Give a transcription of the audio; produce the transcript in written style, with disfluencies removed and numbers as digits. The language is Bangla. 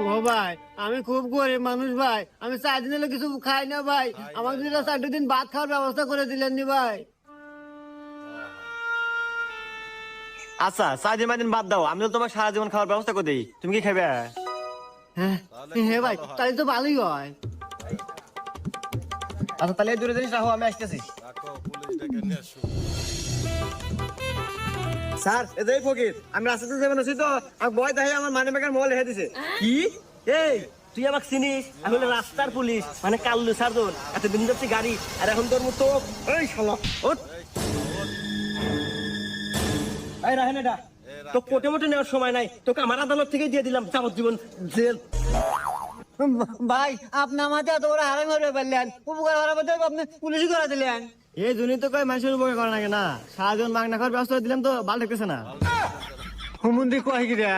ও ভাই আমি খুব গরিব মানুষ ভাই, আমি 4 দিন হলো কিছু খাই না ভাই, আমাকে যদি 4 দিন ভাত খাওয়ার ব্যবস্থা করে দিলেন নি ভাই। আচ্ছা 4 দিন 5 দিন বাদ দাও, আমি তো তোমার সারা জীবন খাওয়ার ব্যবস্থা করে দিই, তুমি কি খাবে? হ্যাঁ হ্যাঁ ভাই, তাহলে তো ভালোই হয়। আচ্ছা তাহলে এই দূরে জিনিস রাখো, আমি আসতেছি। স্যার এটাই ফকির, আমি রাস্তাতে যাবেন আছি তো, আর বয় দেখে আমার মানি ব্যাগের মোবাইল রেখে দিছে। কি? এই তুই আমাকে চিনিস? আমি হলো রাস্তার পুলিশ, মানে কাল্লু সার্জন। এত দিন যাচ্ছি গাড়ি, আর এখন তোর মতো এই শালা ওঠ। এই রাহেন এটা তো কোটে মোটে নেওয়ার সময় নাই, তোকে আমার আদালত থেকে দিয়ে দিলাম যাবজ্জীবন জেল। ভাই আপনি আমাকে এত বড় হারাম করে পারলেন, উপকার করার মধ্যে আপনি পুলিশই করে দিলেন। এই জন্যই তো কয় মানুষের উপকার করে নাকি না, সারাজন মাগনা খাওয়ার ব্যবস্থা দিলাম তো ভালো লাগতেছে না। হুমুন্দি কয় কি রে?